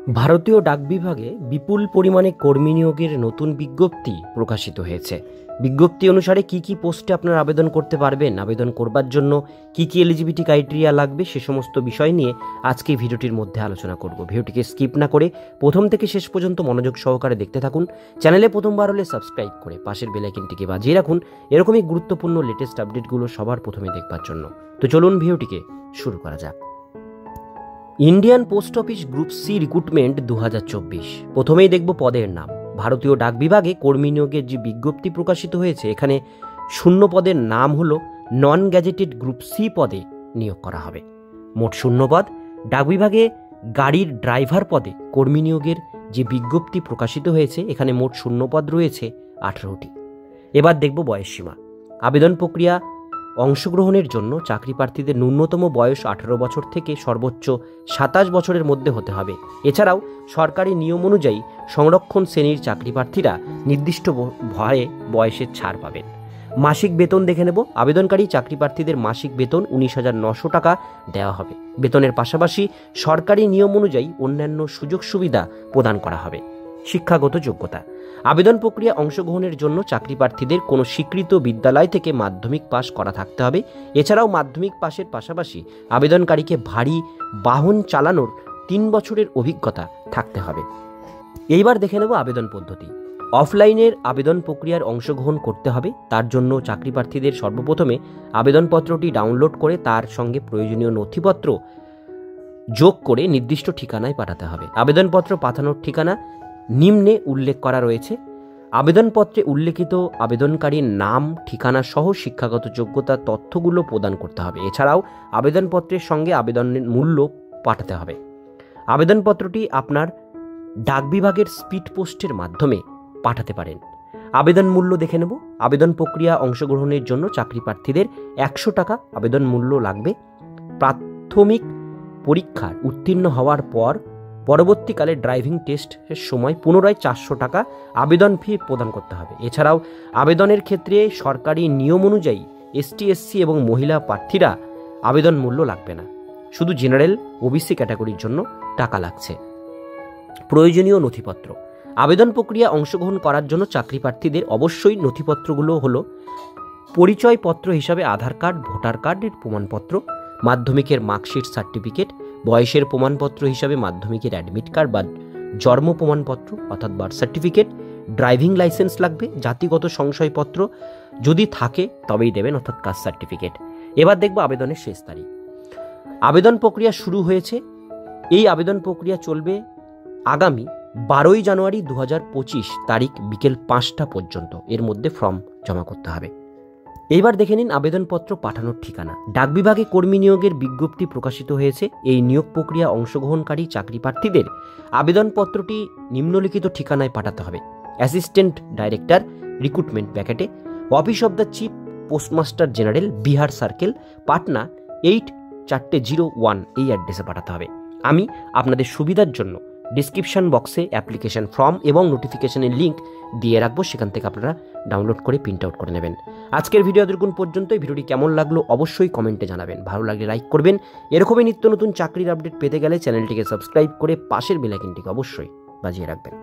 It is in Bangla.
ভারতীয় ডাক বিভাগে বিপুল পরিমাণে কর্মী নিয়োগের নতুন বিজ্ঞপ্তি প্রকাশিত হয়েছে। বিজ্ঞপ্তি অনুসারে কি কি পোস্টে আপনারা আবেদন করতে পারবেন, আবেদন করবার জন্য কি কি এলিজিবিলিটি ক্রাইটেরিয়া লাগবে, সে সমস্ত বিষয় নিয়ে আজকে ভিডিওটির মধ্যে আলোচনা করব। ভিডিওটিকে স্কিপ না করে প্রথম থেকে শেষ পর্যন্ত মনোযোগ সহকারে দেখতে থাকুন। চ্যানেলে প্রথমবার হলে সাবস্ক্রাইব করে পাশের বেল আইকনটিকে বাজিয়ে রাখুন এরকমই গুরুত্বপূর্ণ লেটেস্ট আপডেটগুলো সবার প্রথমে দেখবার জন্য। তো চলুন ভিডিওটিকে শুরু করা যাক। Indian post office group C recruitment 2024। প্রথমেই দেখব পদের নাম। ভারতীয় ডাক বিভাগে কর্মী নিয়োগের যে বিজ্ঞপ্তি প্রকাশিত হয়েছে, এখানে শূন্য পদের নাম হলো নন গ্যাজেটেড গ্রুপ সি পদে নিয়োগ করা হবে। মোট শূন্য পদ। ডাক বিভাগে গাড়ির ড্রাইভার পদে কর্মী নিয়োগের যে বিজ্ঞপ্তি প্রকাশিত হয়েছে, এখানে মোট শূন্য পদ রয়েছে 18টি। এবার দেখব বয়সসীমা। আবেদন প্রক্রিয়া অংশগ্রহণের জন্য চাকরি প্রার্থীদের ন্যূনতম বয়স 18 বছর থেকে সর্বোচ্চ 27 বছরের মধ্যে হতে হবে। এছাড়াও সরকারি নিয়ম অনুযায়ী সংরক্ষণ শ্রেণীর চাকরি প্রার্থীরা নির্দিষ্ট বয়সের ছাড় পাবেন। মাসিক বেতন দেখে নেব। আবেদনকারী চাকরি প্রার্থীদের মাসিক বেতন 19,900 টাকা দেওয়া হবে। বেতনের পাশাপাশি সরকারি নিয়ম অনুযায়ী অন্যান্য সুযোগ সুবিধা প্রদান করা হবে। শিক্ষাগত যোগ্যতা। আবেদন প্রক্রিয়া অংশগ্রহণের জন্য চাকরি প্রার্থীদের কোনো স্বীকৃত বিদ্যালয় থেকে মাধ্যমিক পাশ করা থাকতে হবে। এছাড়াও মাধ্যমিক পাশের পাশাপাশি আবেদনকারীকে ভারী বাহন চালানোর 3 বছরের অভিজ্ঞতা থাকতে হবে। এইবার দেখে নেব আবেদন পদ্ধতি। অফলাইনের আবেদন প্রক্রিয়ার অংশগ্রহণ করতে হবে। তার জন্য চাকরি প্রার্থীদের সর্বপ্রথমে আবেদনপত্রটি ডাউনলোড করে তার সঙ্গে প্রয়োজনীয় নথিপত্র যোগ করে নির্দিষ্ট ঠিকানায় পাঠাতে হবে। আবেদনপত্র পাঠানোর ঠিকানা নিম্নে উল্লেখ করা রয়েছে। আবেদনপত্রে উল্লেখিত আবেদনকারীর নাম, ঠিকানা সহ শিক্ষাগত যোগ্যতার তথ্যগুলো প্রদান করতে হবে। এছাড়াও আবেদনপত্রের সঙ্গে আবেদনের মূল্য পাঠাতে হবে। আবেদনপত্রটি আপনার ডাক বিভাগের স্পিড পোস্টের মাধ্যমে পাঠাতে পারেন। আবেদন মূল্য দেখে নেব। আবেদন প্রক্রিয়া অংশগ্রহণের জন্য চাকরি প্রার্থীদের 100 টাকা আবেদন মূল্য লাগবে। প্রাথমিক পরীক্ষার উত্তীর্ণ হওয়ার পর পরবর্তীকালে ড্রাইভিং টেস্টের সময় পুনরায় 400 টাকা আবেদন ফি প্রদান করতে হবে। এছাড়াও আবেদনের ক্ষেত্রে সরকারি নিয়ম অনুযায়ী এসটি, এসসি এবং মহিলা প্রার্থীরা আবেদন মূল্য লাগবে না। শুধু জেনারেল, ওবিসি ক্যাটাগরির জন্য টাকা লাগছে। প্রয়োজনীয় নথিপত্র। আবেদন প্রক্রিয়া অংশগ্রহণ করার জন্য চাকরি প্রার্থীদের অবশ্যই নথিপত্রগুলো হলো পরিচয়পত্র হিসাবে আধার কার্ড, ভোটার কার্ডের প্রমাণপত্র, মাধ্যমিকের মার্কশিট সার্টিফিকেট, বয়সের প্রমাণপত্র হিসাবে মাধ্যমিকের অ্যাডমিট কার্ড বা জন্ম প্রমাণপত্র অর্থাৎ বার্থ সার্টিফিকেট, ড্রাইভিং লাইসেন্স লাগবে, জাতিগত সংশয়পত্র যদি থাকে তবেই দেবেন অর্থাৎ কাস্ট সার্টিফিকেট। এবার দেখব আবেদনের শেষ তারিখ। আবেদন প্রক্রিয়া শুরু হয়েছে। এই আবেদন প্রক্রিয়া চলবে আগামী 12ই জানুয়ারি 2025 তারিখ বিকেল 5টা পর্যন্ত। এর মধ্যে ফর্ম জমা করতে হবে। এইবার দেখে নিন আবেদনপত্র পাঠানোর ঠিকানা। ডাক বিভাগে কর্মী নিয়োগের বিজ্ঞপ্তি প্রকাশিত হয়েছে। এই নিয়োগ প্রক্রিয়া অংশগ্রহণকারী চাকরি প্রার্থীদের আবেদনপত্রটি নিম্নলিখিত ঠিকানায় পাঠাতে হবে। অ্যাসিস্ট্যান্ট ডাইরেক্টর, রিক্রুটমেন্ট প্যাকেটে, office of the chief postmaster general, Bihar circle, Patna 84001 এই অ্যাড্রেসে পাঠাতে হবে। আমি আপনাদের সুবিধার জন্য ডিসক্রিপশন বক্সে অ্যাপ্লিকেশন ফর্ম এবং নোটিফিকেশনের লিঙ্ক দিয়ে রাখবো, সেখান থেকে আপনারা ডাউনলোড করে প্রিন্ট আউট করে নেবেন। আজকের ভিডিও এতক্ষণ পর্যন্তই। ভিডিওটি কেমন লাগলো অবশ্যই কমেন্টে জানাবেন। ভালো লাগলে লাইক করবেন। এরকমই নিত্য নতুন চাকরির আপডেট পেতে গেলে চ্যানেলটিকে সাবস্ক্রাইব করে পাশের বেল আইকনটিকে অবশ্যই বাজিয়ে রাখবেন।